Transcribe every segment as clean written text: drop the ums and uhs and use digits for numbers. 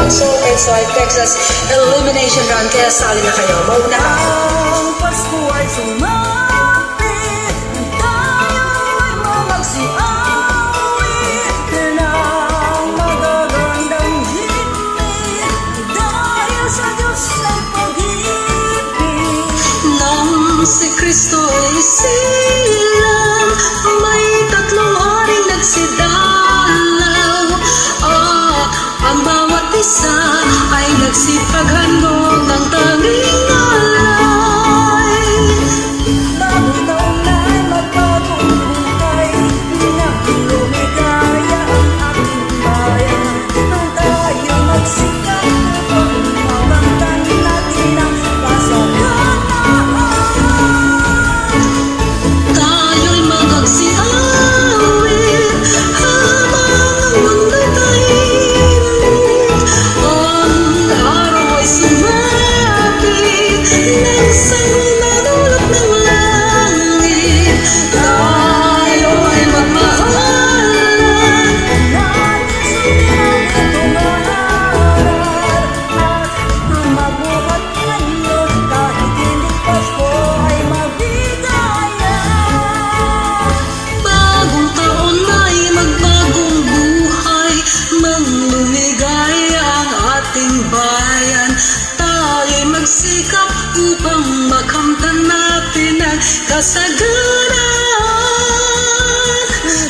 Soy, Texas, elimination round, kaya sali na kayo. Mauna ka. Ang Pasko ay sumapit, tayo'y mamagsiawit ng magagandang himig, dahil sa Diyos ay pag-ibig. Nang si Kristo ay silang, may tatlong haring nagsidalaw. Ang bawat isa ay nagsipaghandog ng tanging alay. Bagong taon na'y magbagong buhay, lumigaya ang ating bayan. Nang tayo magsikap upang makamtan natin ang kasalanan. Tayo'y magagsiawit habang ang mundo'y tahimik. Ang araw ay sumapit, ng sanggol na dulot ng langit. Tayo'y magmahalan, Natin sundin ang itong aral, at mabuhat ngayon kahit hindi Pasko ay mabigaya. bagong taon ay magbagong buhay, manglumigaya ang ating bayan. Tayo'y magsikap upang makamtan natin ang kasagaran.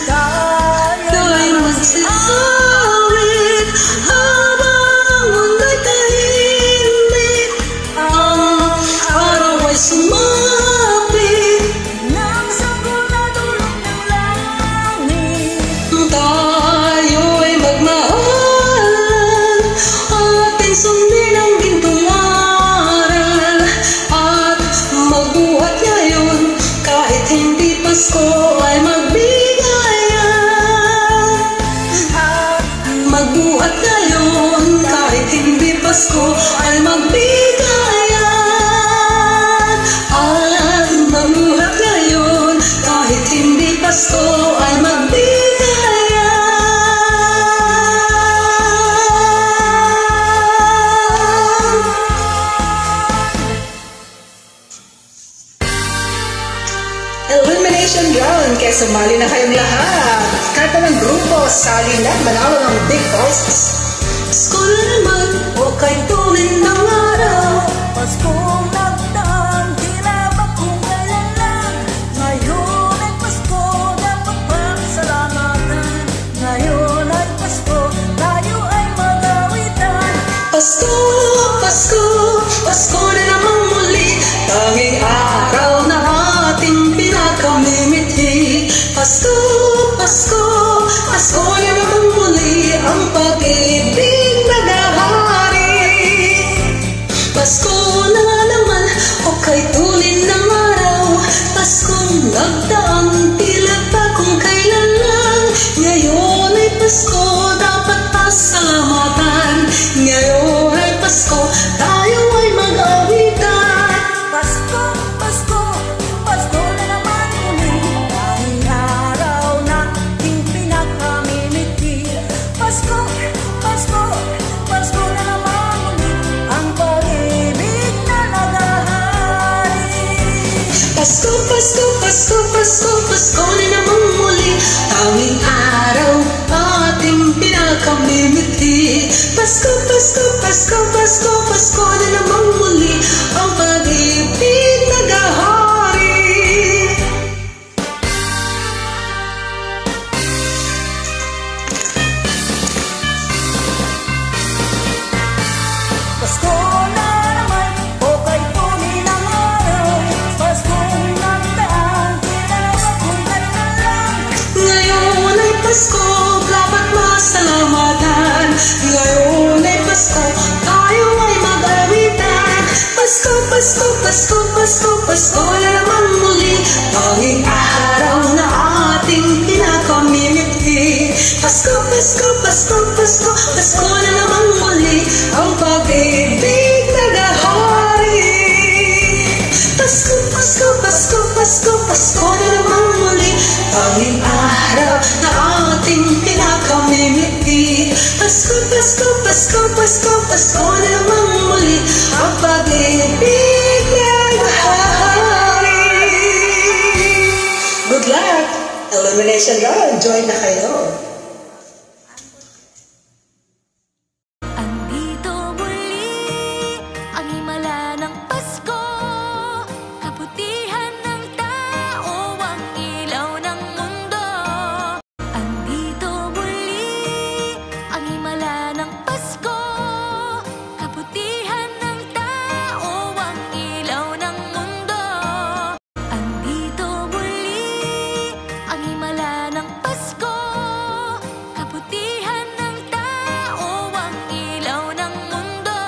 Tayo'y magsisawit habang ang mundo'y tahimik. Ang araw ay sumapit, Nang sanggol na dulot ng langit, tayo'y magmahalan, ating sundin ang gintong aral, at magbuhat ngayon kahit hindi Pasko ay magbigaya. at Magbuhat ngayon kahit hindi Pasko ay magbigaya. At magbuhat ngayon kahit hindi Pasko ay magbigaya. Elimination round, kaya sumali na kayong lahat. Karta ng grupo, sali na, manalo ng big prizes. Pasko na naman, o kay tulin ng araw. Paskong nagdaan, tila ba kung kailan lang? Ngayon ay Pasko, dapat pagsalamatan. Ngayon ay Pasko, tayo ay mag-awitan. Pasko, Pasko, Pasko na namang muli, tanging araw na ating pinakamimithi. Pasko, Pasko, Pasko na namang muli, ang pag-ibig naghahari. Pasko na naman, o kay tulin ng araw. Paskong nagdaang, tila pa kung kailan lang. Ngayon ay Pasko, dapat pasalamatan. Ngayon ay Pasko, tayo ay mag-awitan. Pasko, Pasko, Pasko na naman muli, tanging araw na ating pinakamimithi. Pasko, Pasko, Pasko na naman muli, ang pag-ibig na naghahari. Pasko, Pasko, Pasko, Pasko, Pasko na namang muli, tanging araw ating pinakamimithi. Pasko, Pasko, Pasko, Pasko, Pasko na namang muli, ang pag-ibig naghahari. Pasko na naman, o kay tulin ng araw. Paskong nagdaan, tila ba kung kailan lang? Ngayon ay Pasko, dapat masalamatan. Ngayon ay Pasko, tayo ay mag-awitan. Pasko, Pasko, Pasko, Pasko, Pasko na naman muli, tanging araw na ating pinakamimithi. Pasko, Pasko, Pasko, Pasko, Pasko na naman muli, ang pag-ibig naghahari. Pasko, Pasko, Pasko, Pasko, Pasko na naman muli, tanging araw na ating pinakamimithi. Pasko, Pasko, Pasko, Pasko, Pasko, Pasko na namang muli, ang pag-ibig naghahari. Good luck! Illumination round, join na kayo. Andito muli ang himala ng Pasko, kabutihan ng tao, ang ilaw ng mundo. Andito muli ang himala ng Pasko, kabutihan ng tao, ang ilaw ng mundo. Andito muli ang himala ng Pasko, kabutihan ng tao, ang ilaw ng mundo.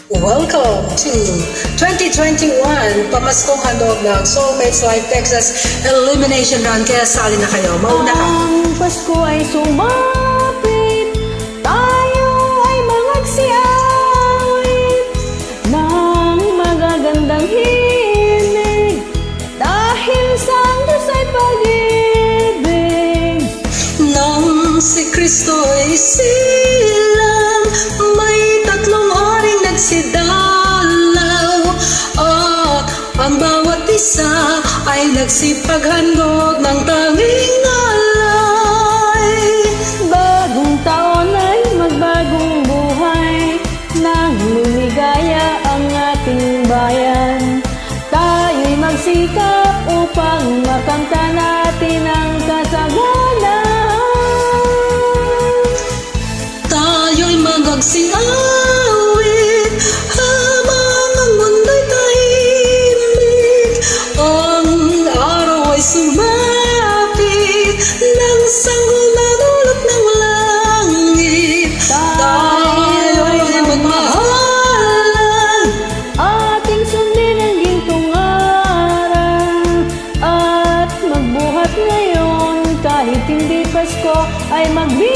Welcome to 2021 Pamaskong handog ng Soulmates Live Texas Illumination Run. Kaya sali na kayo. Mauna ka. Ang Pasko ay sumapit, tayo ay magsiawit ng magagandang himig, dahil sa Diyos ay pag-ibig. Nang si Kristo ay silang, may tatlong haring nagsidalaw, at ang bawat isa ay nagsipaghandog ng tanging alay. Bagong taon ay magbagong buhay, nang lumigaya ang ating bayan. Tayo'y magsikap upang makamta natin ang kasaganan. Tayo'y magagsiawit habang ang mundo'y tahimik. Ang araw ay sumapit, ng sanggol na dulot ng langit. Tayo'y magmahalan, Ating sundin ang gintong araw, at magbuhat ngayon kahit hindi Pasko ay magbigayan.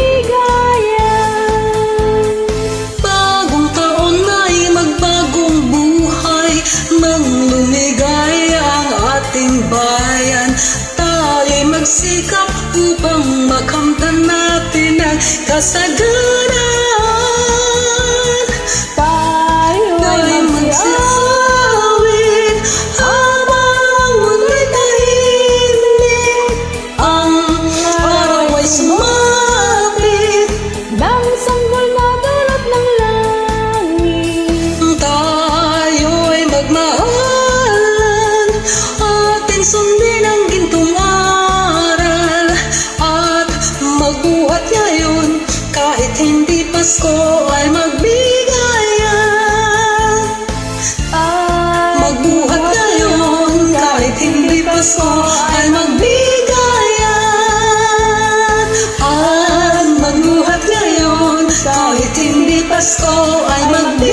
bagong taon ay magbagong buhay, nang lumigaya ang ating bayan. Tayo'y magsikap upang makamtan natin ang kasaganan. Tayo'y Tayo'y magsiawit magsiawit habang ang mundo'y tahimik. Ang araw ay sumapit, ng sanggol na dulot ng langit. tayo'y magmahalan, ating sundin ang gintong aral, at magbuhat ngayon kahit hindi Pasko ay magbigayan. Magbuhat ngayon kahit hindi Pasko ay magbigayan. At magbuhat ngayon kahit hindi Pasko ay magbigayan.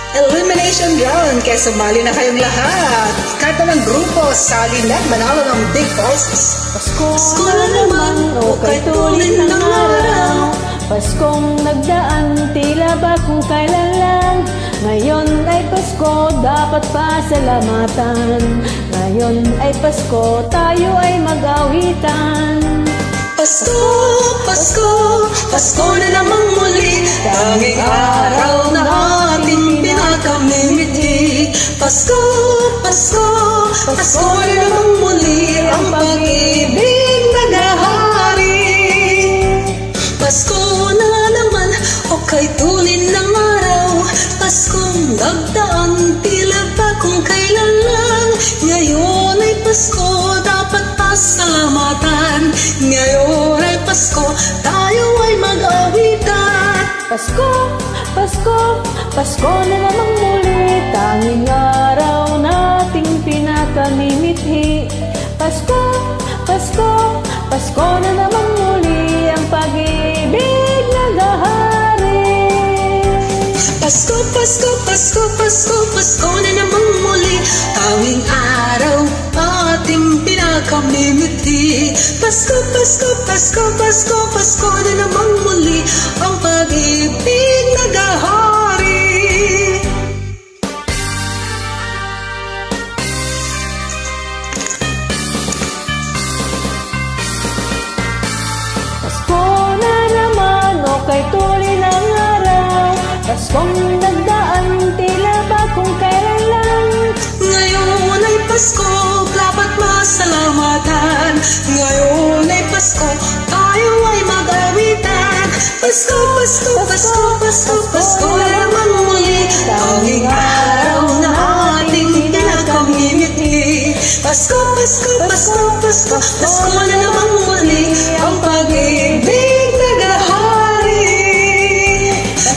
Elimination round, kaya sumali na kayong lahat. Karta ng grupo, sali na, manalo ng big prizes. Pasko na naman, o kay tuloy ng araw. Paskong nagdaan, tila ba kung kailan lang. Ngayon ay Pasko, dapat pasalamatan. Ngayon ay Pasko, tayo ay mag-awitan. Pasko, Pasko, Pasko na namang muli, tanging araw na ating pinakamimiti. Pasko, Pasko, Pasko na namang muli, ang pag-ibig naghahari. Pasko na naman, o kay tulin ng araw. Paskong nagdaan, tila ba kung kailan lang. Ngayon ay Pasko, dapat pasalamatan. Ngayon ay Pasko, tayo ay mag-awitan. Pasko, Pasko, Pasko na namang muli, tanging araw nating pinakamimithi. Pasko, Pasko, Pasko na naman muli ang pag-ibig naghahari. Pasko, Pasko, Pasko, Pasko, Pasko na naman muli, tanging araw ating pinakamimiti. Pasko, Pasko, Pasko, Pasko, Pasko na naman muli, ang pag-ibig naghahari. Pasko na naman, okay tuloy ng araw. Paskong nagdaan, tila ba kung kailan lang. Ngayon ay Pasko, dapat masalamatan. Ngayon ay Pasko, tayo ay mag-awitan. Pasko, Pasko, Pasko, Pasko, Pasko na naman muli, tanging araw na ating pinakamimiti. Pasko, Pasko, Pasko, Pasko, Pasko na naman muli, ang pag-ibig naghahari.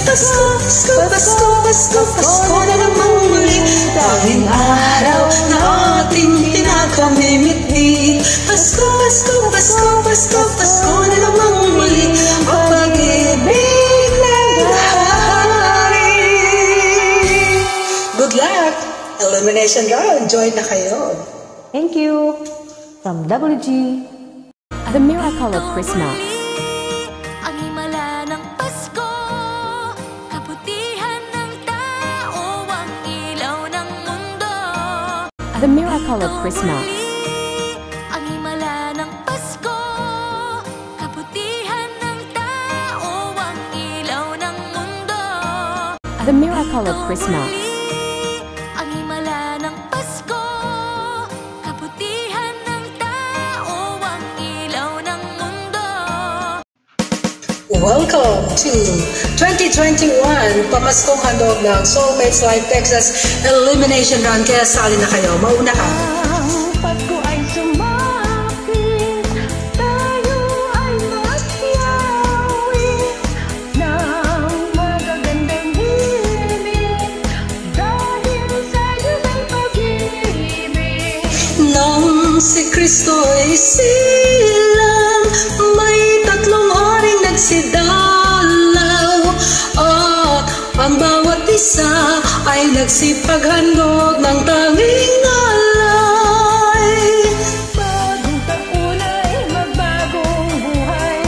Pasko, Pasko, Pasko, Pasko, Pasko na naman muli, tanging araw na ating pinakamimiti. Pasko, Pasko, Pasko, Pasko, Pasko na naman muli, ang pag-ibig naghahari. Good luck! Elimination round, join na kayo. Thank you. From WG. The Miracle of Christmas. Ang himala ng Pasko, kabutihan ng tao, ang ilaw ng mundo. The Miracle of Christmas. Ang himala ng Pasko, kabutihan ng tao, ang ilaw ng mundo. The Miracle of Christmas. Ang himala ng Pasko, kabutihan ng tao, ang ilaw ng mundo. Welcome to 2021 Pamaskong handog ng Soulmates Live Texas Elimination Round. Kaya sali na kayo, mauna ka. Ang Pasko ay sumapit, tayo ay magsiyawi ng magagandang himig, dahil sa Diyos ang pag-ibig. Nang si Kristo ay silang, may tatlong haring nagsidalaw, at ang bawat isa ay nagsipaghandog ng tanging alay. Bagong taon ay magbagong buhay,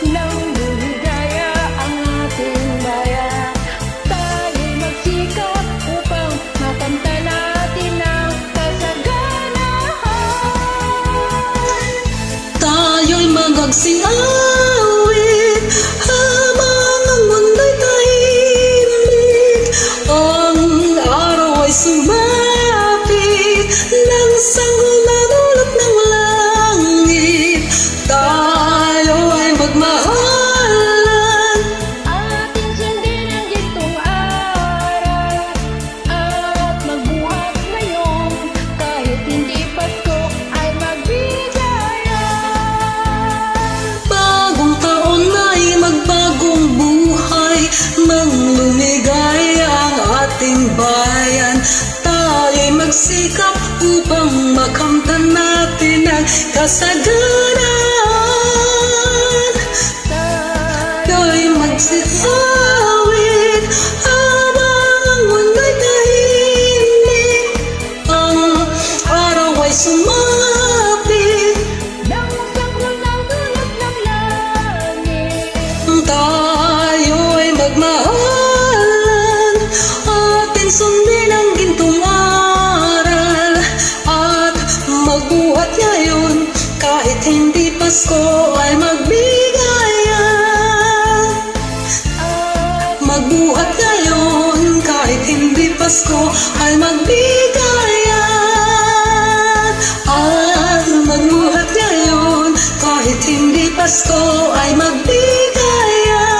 nang lumigaya ang ating bayan. Tayo'y magsikap upang makamta natin ang kasaganahan. Tayo'y magagsiawit habang ang mundo'y tahimik. Ang araw ay sumapit, langsang humagulot ng langit. Tayo ay magmahalan, Ating sundin ang gintong aral, at magbuhat ngayon, kahit hindi Pasko ay magbigayan. bagong taon ay magbagong buhay, manglumigay ang ating bayan. Tayo'y magsikap upang makamtan natin ang kasaganahan. Tayo'y magsiawit habang ang mundo'y tahimik. Ang araw ay sumapit, Dangsang hulog ng langit. tayo ay magmahalan. Atin sundin ang gintong aral, at magbuhat ngayon, kahit hindi Pasko ay magbigayan. Magbuhat ngayon, kahit hindi Pasko ay magbigayan. At magbuhat ngayon, kahit hindi Pasko ay magbigayan.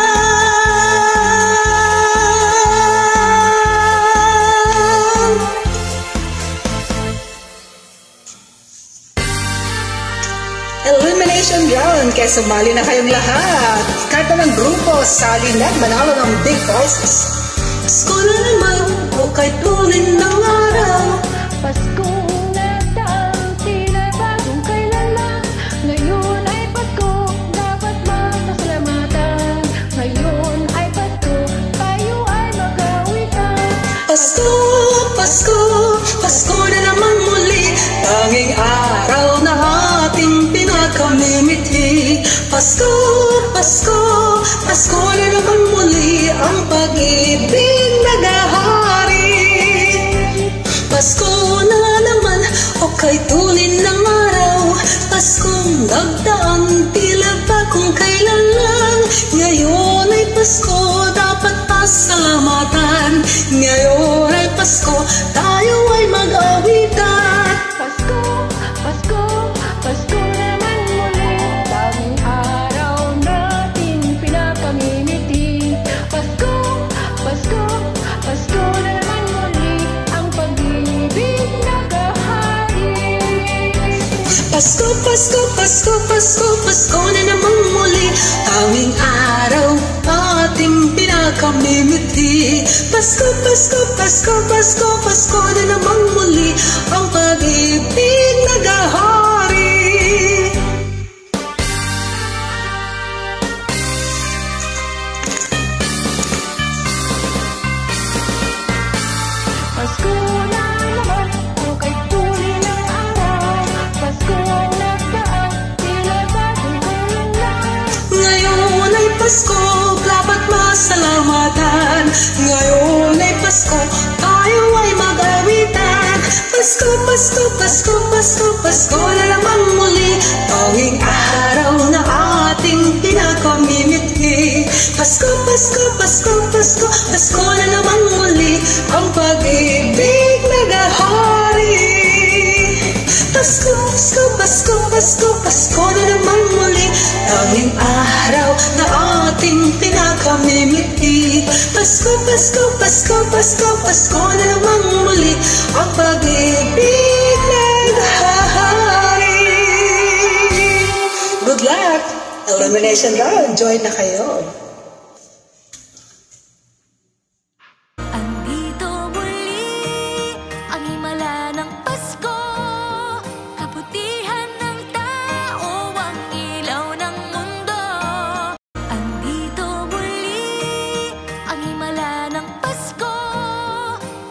Elimination round, kaya sumali na kayong lahat. Karta ng grupo, sali na, manalo ng big prizes. Pasko na naman, o kahit tulin ng araw. Paskong nagdaang, tila bagong kailan lang. Pasko, Pasko, Pasko na naman muli ang pag-ibig naghahari. Pasko na naman, o kay tulin ng araw. Paskong nagdaan, tila ba kung kailan lang. Ngayon ay Pasko, dapat pasalamatan. Ngayon ay Pasko, tayo ay mag-awitan. Pasko, Pasko, Pasko naman muli, tanging araw natin pinapamimiti. Pasko, Pasko, Pasko na naman muli, ang pag-ibig naghahari. Pasko, Pasko, Pasko, Pasko, Pasko na namang muli, tanging araw ating pinakamimiti. Pasko, Pasko, Pasko, Pasko, Pasko na namang muli, ang pag-ibig naghahari. Pasko na naman, o kay tuloy ng araw. Pasko nagdaan, tila ba kung kailan lang. Ngayon ay Pasko, dapat masalamatan. Ngayon ay Pasko, tayo ay mag-awitan. Pasko, Pasko, Pasko, Pasko, Pasko na naman muli, tanging araw na ating pinakamimiti. Pasko, Pasko, Pasko, Pasko, Pasko na naman muli, ang pag-ibig naghahari. Pasko, Pasko, Pasko, Pasko, Pasko na naman muli, tanging araw na ating pinakamimiti. Pasko, Pasko, Pasko, Pasko, Pasko na naman muli, ang pag-ibig naghahari. Good luck! Elimination round, join na kayo. Andito muli ang himala ng Pasko, kabutihan ng tao, ang ilaw ng mundo. Andito muli ang himala ng Pasko,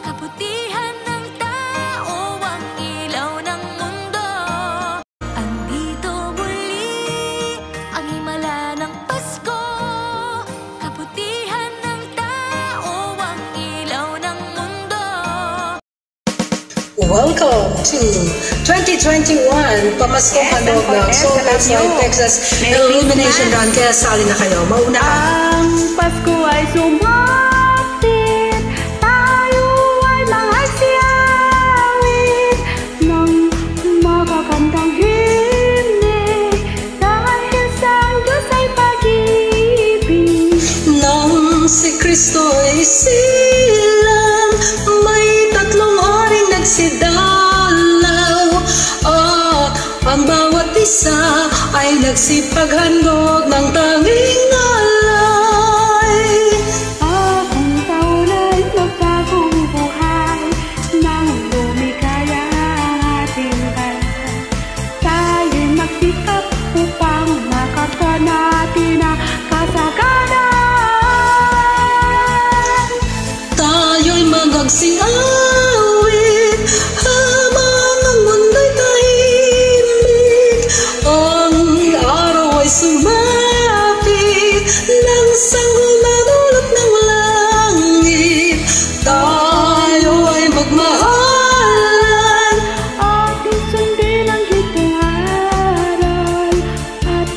kabutihan ng tao, ang ilaw ng mundo. Andito muli ang himala ng Pasko, kabutihan ng tao, ang ilaw ng mundo. Welcome to 2021 Pamaskong Handog ng Soulmates Live Texas Illumination Round. Kaya sali na kayo. Mauna ka. Ang Pasko ay sumapit, tayo ay manghasiyawit ng makakantang himne, dahil sa Diyos ay pag-ibig. Nang si Kristo ay silang, may tatlong haring nagsidalaw. At ang bawat isa ay nagsipaghandog ng tanging alay. Bagong taon ay magbagong buhay, nang lumikaya ang ating bansa. Tayo'y magsikap upang makamtan natin ang kasaganan. Tayo'y magagsiawit habang ang mundo'y tahimik. Ang araw ay sumapit, nang sanggol na dulot ng langit. Tayo ay magmahalan, Ating sundin ang gitong aral, at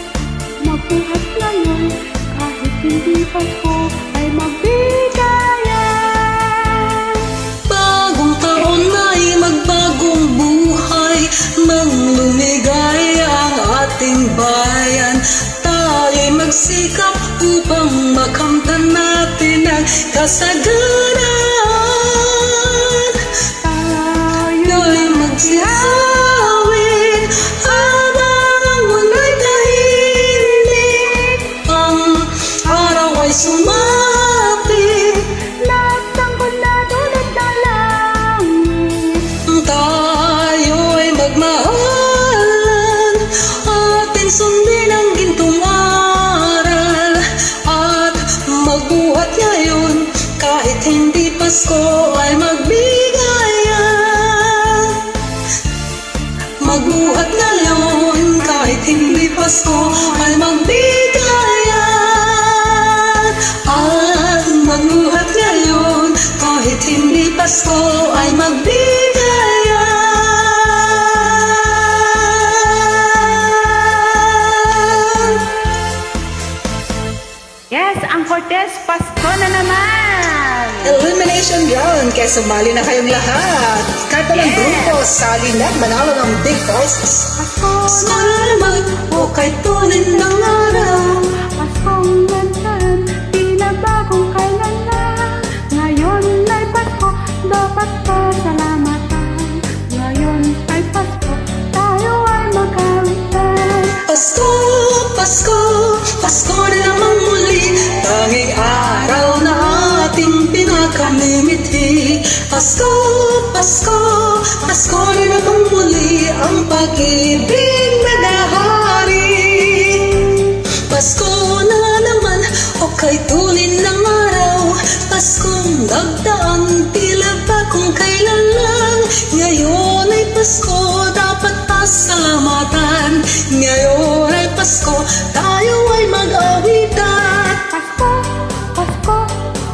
magbuhat ngayon kahit hindi Pasko ay magbigayan. bagong taon ay magbagong buhay, nang lumigaya ang ating bayan. Tayo'y magsikap upang makamtan natin ang kasaganan. Tayo'y magsiawit habang ang mundo'y tahimik. Ang araw ay sumapit, Nasanggol na dulot ng langit. tayo'y magmahalan. Ating sundin ang gintong aral, at magbuhat ngayon kahit hindi Pasko ay magbigayan. Magbuhat ngayon kahit hindi Pasko ay magbigayan. Cortez, Pasko na naman! Elimination round, kaya sumali na kayong lahat. Karta ng grupo, sali na, manalo ng big prizes. Pasko na naman, o kay tunin ng araw. Paskong lansan, tila bagong kailan lang. Ngayon ay Pasko, dapat pasalamatan. Ngayon ay Pasko, tayo ay magkawitan. Pasko, Pasko, Pasko na naman muli. Tanging araw na ating pinakamimiti. Pasko, Pasko, Pasko na naman muli. Ang pag-ibig nagahari. Pasko na naman, o kay tulin ng araw. Paskong nagdaan, tila ba kung kailan lang. Ngayon ay Pasko, dapat pasalamatan. Ngayon ay Pasko, tayo ay mag-awitan. Pasko, Pasko,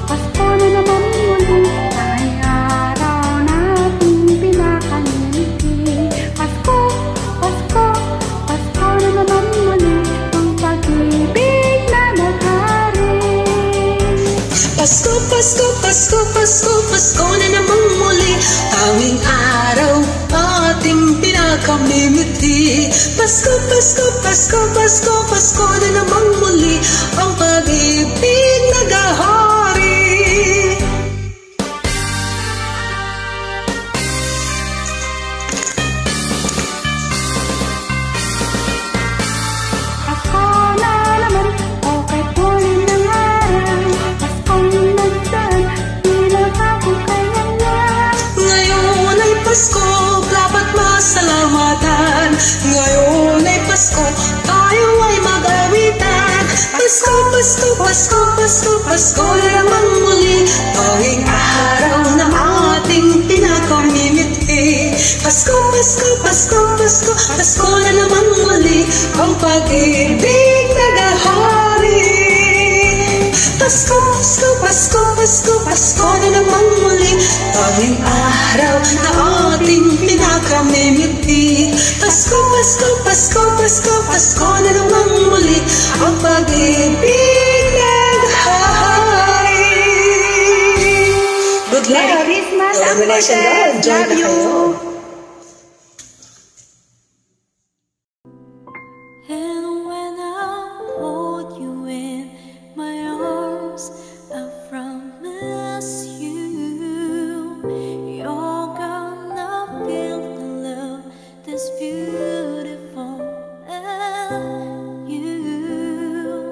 Pasko na naman muli. Ay araw nating pinakamimiti. Pasko, Pasko, Pasko na naman muli. Ang pag-ibig na naghari. Pasko, Pasko, Pasko, Pasko, Pasko na naman muli. Tanging araw ating pinakamimiti. Pasko, Pasko, Pasko, Pasko, Pasko na naman muli. Ang pag-ibig nagahari. Pasko na naman, o kay tulin ng araw. Paskong nagdaan, tila bagong kailan lang. Ngayon ay Pasko, dapat masalamatan. Ngayon ay Pasko, tayo ay mag-awitan. Pasko, Pasko, Pasko, Pasko, Pasko na naman muli. Tanging araw na ating pinakamimiti. Pasko, Pasko, Pasko, Pasko, Pasko na naman muli. Ang pag-ibig nagahari. Pasko, Pasko, Pasko, Pasko, Pasko na naman muli. Tanging araw na ating pinakamimiti. Pasko, Pasko, Pasko, Pasko, Pasko na naman muli. Ang pag-ibig naghahari. Good luck! Merry Christmas, Elimination Uncle round, Ted. join na Love you. kayo. And when I hold you in my arms, I promise you, you're gonna feel the love that's beautiful. And you,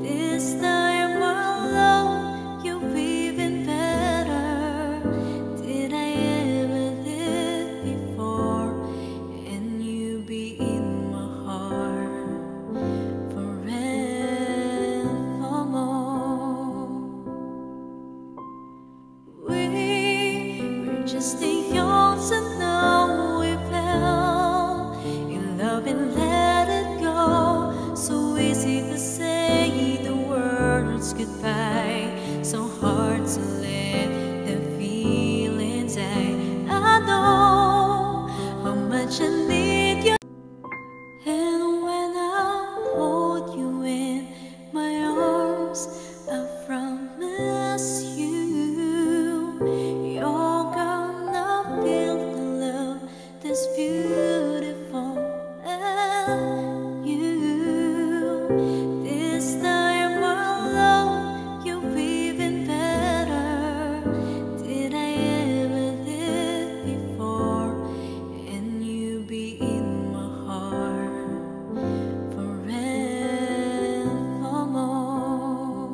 this time alone, you're even better. Did I ever live before? And you be in my heart forevermore. We're just a young to know we fell in love and let it go. So easy to say the words goodbye, so hard to let the feelings die. I know how much I need you. And when I hold you in my arms, I promise you, you're gonna feel the love that's beautiful. And you, this time alone, you're even better. Did I ever live before? And you be in my heart forevermore.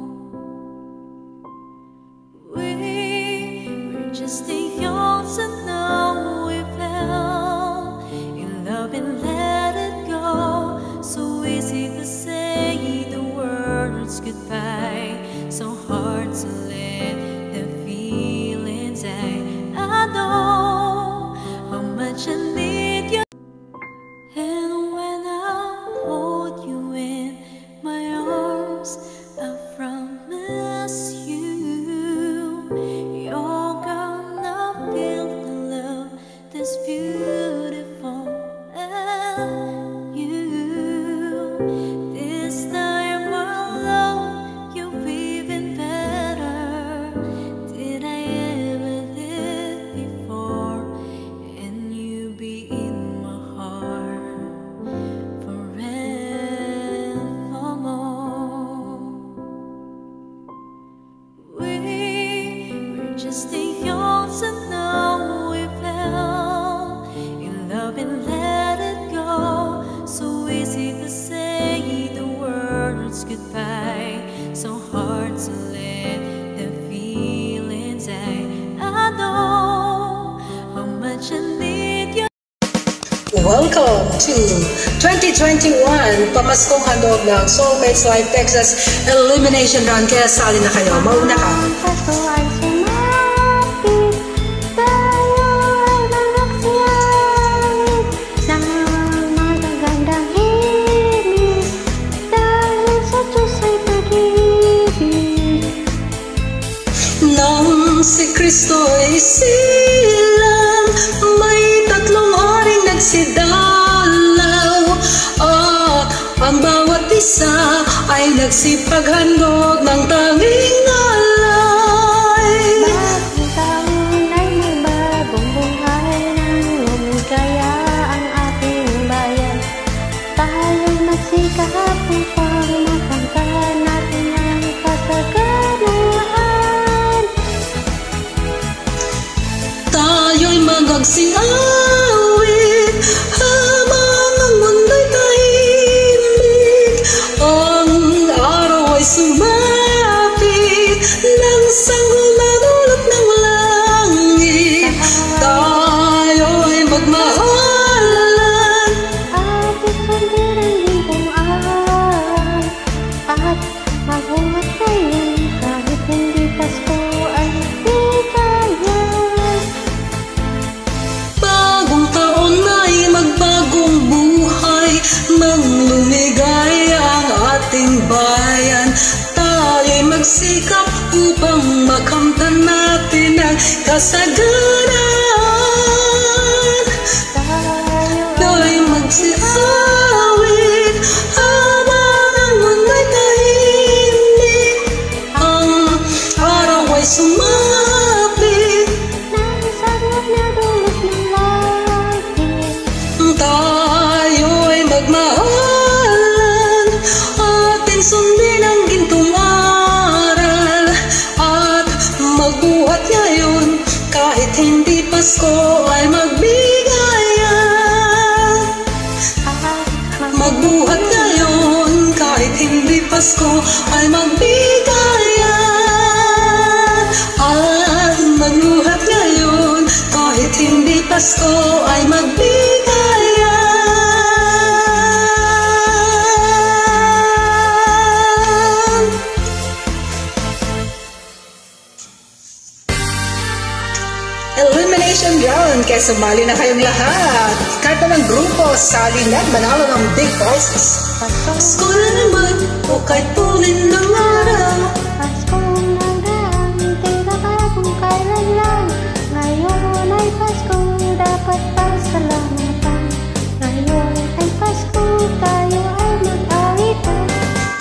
We're just a young to know we fell in love and let it go. So easy to say the words goodbye, so hard to let the feelings die. I know how much I need you. And when I hold you in my arms, I promise you, you're gonna feel the love that's beautiful. And you, this time alone, you're even words goodbye. So hard to let the feelings I know how much I need you. Welcome to 2021 Pamaskong handog ng Soulmates Live Texas Elimination Run. Kaya sali na kayo, mauna ka. Pasko ay sumapit, tayo ay nalaksiyawit sa magagandang himig, dahil sa Diyos ay pag-ibig. Nang si Kristo ay silang, may tatlong haring nagsidalaw, at ang bawat isa ay nagsipaghandog ng tanging alay. Bagong taon ay may bagong buhay nang lumigaya ang ating bayan. Tayo'y magsikap upang makamtan natin ang kasaganaan. Tayo'y magagsiawit habang ang mundo'y tahimik. Ang araw ay sumapit nang sanggol madulot ng langit. Tayo'y magmahalan At isundin ang lingkong araw, at mabuhat ngayon kahit hindi Pasko ay bigayan. Bagong taon ay magbagong buhay, manglumigay ang ating bayan. Tayo'y magsikap upang makamtan natin ang kasagaran. Tayo'y magsiawit habang ang mundo'y tahimik. Ang araw ay sumapit, Nang saglit na dulot ng langit, tayo'y magmahalan, ating sundin ang gintong aral, at magbuhat ngayon kahit hindi Pasko ay magbigayan. Magbuhat ngayon kahit hindi Pasko ay magbigayan. At magbuhat ngayon kahit hindi Pasko ay magbigayan. Elimination round, kaya sumali na kayong lahat. Karta ng grupo, sali na, manalo ng big prizes. Pasko na naman, o kahit tulin ng araw. Paskong nagdaan, tila ba kung kailan lang. Ngayon ay Pasko, dapat pasalamatan. Ngayon ay Pasko, tayo ay mag-awitan.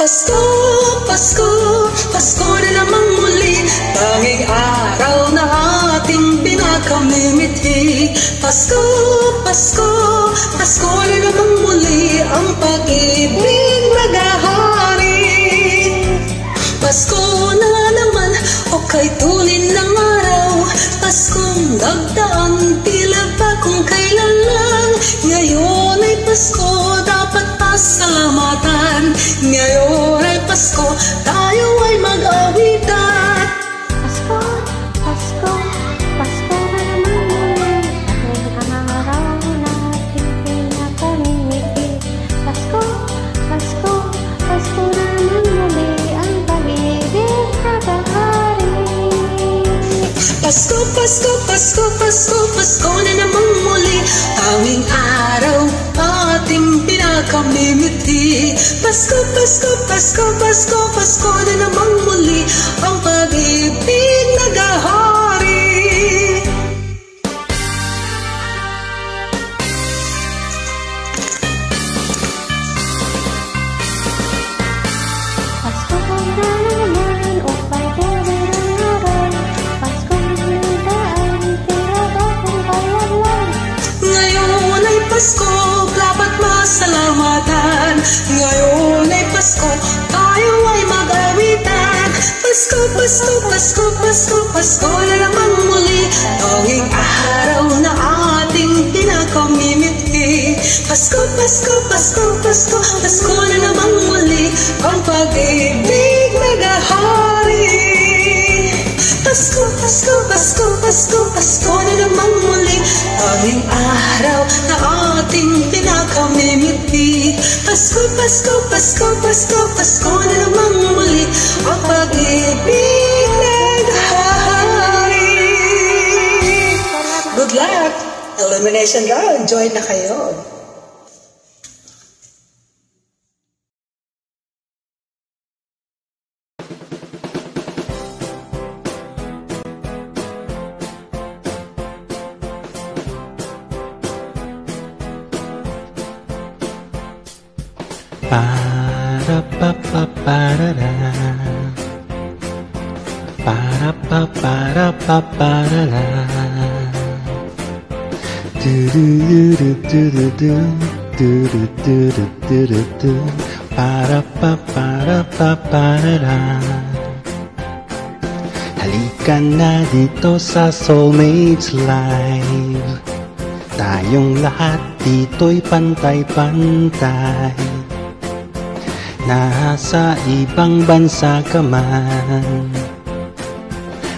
Pasko, Pasko, Pasko na namang muli. Tanging araw na ating pinakamimiti. Pasko, Pasko, Pasko na namang muli. Ang pag-ibig naghahari. Pasko na naman, o kay tulin ng araw. Paskong nagdaan, tila ba kung kailan lang. Ngayon ay Pasko, dapat pasalamatan. Ngayon ay Pasko, tayo ay mag-awitan. Pasko, Pasko, Pasko na naman muli. Ang araw natin pinakamimiti. Pasko, Pasko, Pasko na naman muli. Ang pag-ibig naghahari. Pasko, Pasko, Pasko, Pasko, Pasko na namang muli. Tanging araw ating pinakamimiti. Pasko, Pasko, Pasko, Pasko, Pasko na namang muli. Ang pag-ibig naghahari. Pasko na naman, upay tuloy ng araw. Pasko nagdaan, tila ba kung kailan lang. Ngayon ay Pasko, dapat masalamatan. Ngayon ay Pasko, tayo ay mag-awitan. Pasko, Pasko, Pasko, Pasko, Pasko na naman muli. Tanging araw na ating pinakamimiti. Pasko, Pasko, Pasko, Pasko, Pasko na naman muli. Ang pag Pasko, Pasko na namang muli. Tanging araw na ating pinakamimiti. Pasko, Pasko, Pasko, Pasko, Pasko na namang muli. Ang pag-ibig naghahari. Good luck! Elimination round, join na kayo. Para pa pa para ra, para pa para pa para ra, do do do do do do do do do do do do, para pa para pa para ra. Halika na dito sa Soulmates Live. Tayong lahat dito'y pantay-pantay. Nasa ibang bansa ka man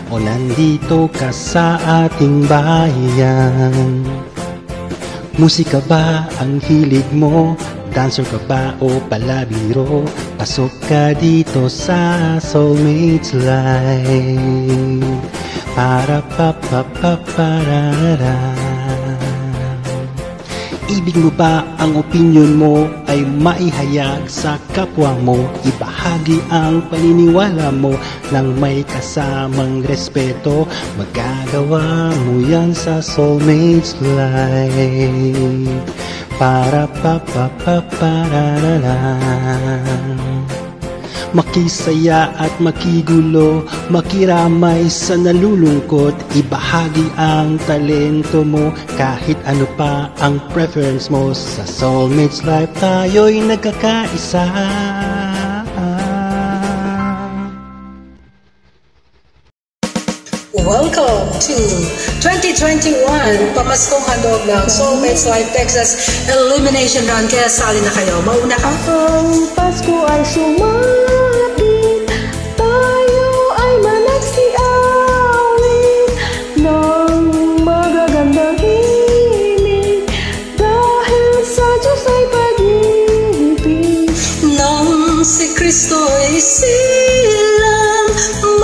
o nandito ka sa ating bayan. Musika ba ang hilig mo? Dancer ka ba o palabiro? Pasok ka dito sa Soulmates Live. Para pa pa pa para ra. Ibig mo ba ang opinion mo ay maihayag sa kapwa mo? Ibahagi ang paniniwala mo nang may kasamang respeto. Magagawa mo yan sa Soulmates Live. Para pa pa pa para ra. Makisaya at makigulo, makiramay sa nalulungkot. Ibahagi ang talento mo, kahit ano pa ang preference mo. Sa Soulmates Live tayo'y nagkakaisa. Welcome to 2021 Pamaskong handog ng Soulmates Live Texas Elimination Round. Kaya sali na kayo. Mauna ka. Ang Pasko ay sumapit, tayo ay managsiawit ng magagandang himig, dahil sa Diyos ay pag-ibig. Nang si Kristo'y silang,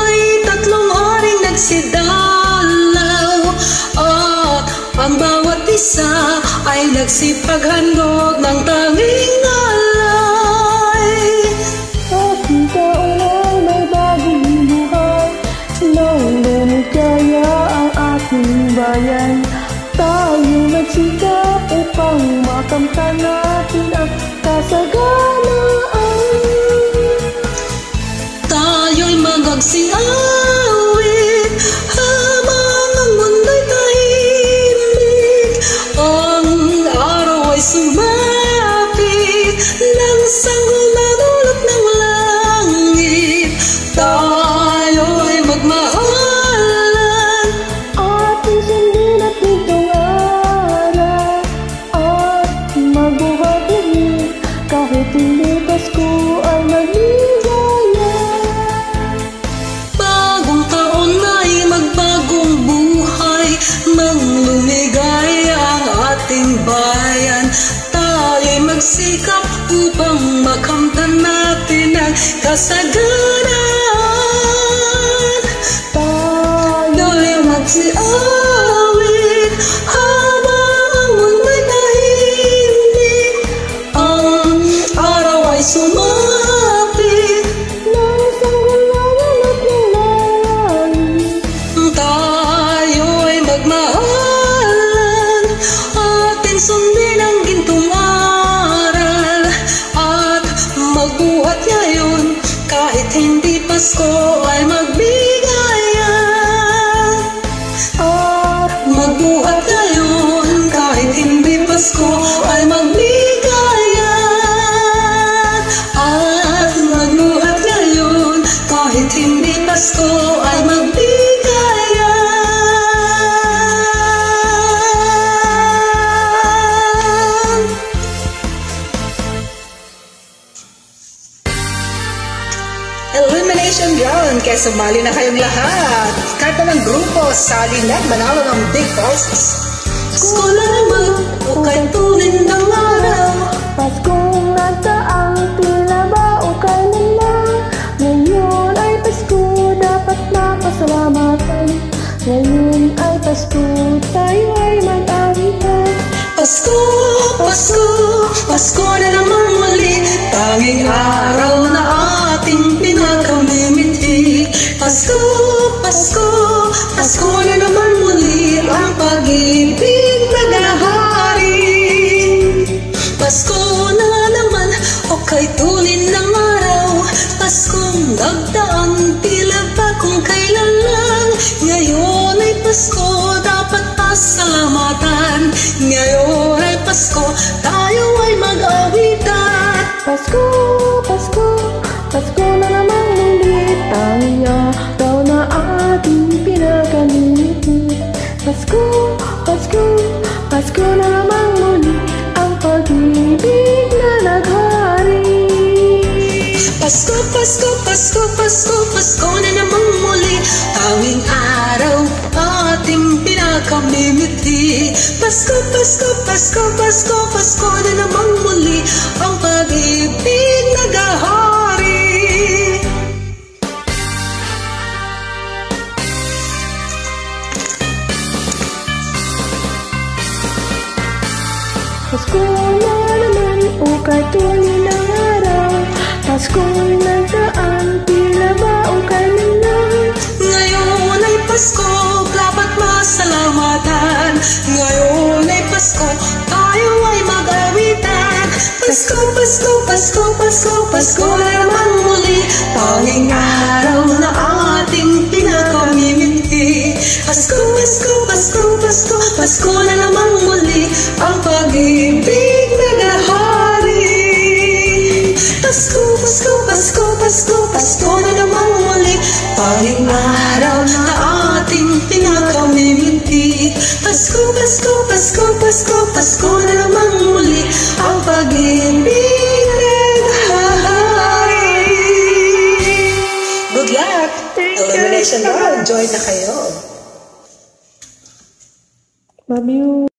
may tatlong haring nagsidalaw, at ang bawat isa ay nagsipaghandog ng tanging alay. Ating taon ay may bagong buhay, nang lumikaya ang ating bayan. Tayo nagsikap upang makamtan natin ang kasaganaan. Tayo'y magagsiawit habang ang mundo'y tahimik. Ang araw ay sumapit, ng sanggol madulot ng langit. Tayo'y magmahalan, Ating sundin at ditong aral, at magbuhat ulit, kahit hindi Pasko ay maligaya. bagong taon ay magbagong buhay, manglumigay ang ating bayan. Tayo'y magsikap upang makamtan natin ang kasagaran. Tayo'y magsiawit habang ang mundo'y tahimik. Ang araw ay sumapit, Nang sanggol na ulap ng langit, tayo'y magmahalan. Atin sundin ang gintong aral, at magbuhat ngayon, kahit hindi Pasko ay magbigayan. at Magbuhat ngayon, kahit hindi Pasko ay magbigayan. At magbuhat ngayon, kahit hindi Pasko ay magbigayan. Elimination round, kaya sumali na kayong lahat. Karta ng grupo, sali na, manalo ng big prizes. Pasko na naman, o kay tulin ng araw. Paskong nagdaang tila ba o kailan lang. Ngayon ay Pasko, dapat mapasalamatan. Ngayon ay Pasko, tayo ay mag-awitan. Pasko, Pasko, Pasko na naman muli. Tanging araw na ating pinakamimiti. Pasko, Pasko, Pasko na naman muli. Ang pag-ibig naghahari. Pasko na naman, o kay tulin ng araw. Paskong nagdaan, tila ba kung kailan lang. Ngayon ay Pasko, dapat pasalamatan. Ngayon ay Pasko, tayo ay mag-awitan. Pasko, Pasko, Pasko na naman muli. Tanging araw na ating pinakamimiti. Pasko, Pasko, Pasko na naman muli. Ang pag-ibig na naghari. Pasko, Pasko, Pasko, Pasko, Pasko na naman muli. Tanging araw ating pinakamimiti. Pasko, Pasko, Pasko, Pasko, Pasko na naman muli. Ang pag-ibig naghahari. Pasko na naman o kay tulin ng araw. Paskong nagdaan, tila ba o kailan lang. Ngayon ay Pasko, dapat masalamatan. Ngayon ay Pasko, tayo ay mag-awitan. Pasko, Pasko, Pasko, Pasko, Pasko na naman muli. Tanging araw na ating pinakamimiti. Pasko, Pasko, Pasko, Pasko, Pasko na naman muli. Ang pag-ibig naghahari. Pasko, Pasko, Pasko, Pasko, Pasko na naman muli. Tanging araw na ating pinakamimiti. Pasko, Pasko, Pasko, Pasko, Pasko na naman muli. Ang pag-ibig naghahari. Good luck! Elimination round, join na kayo. Love you.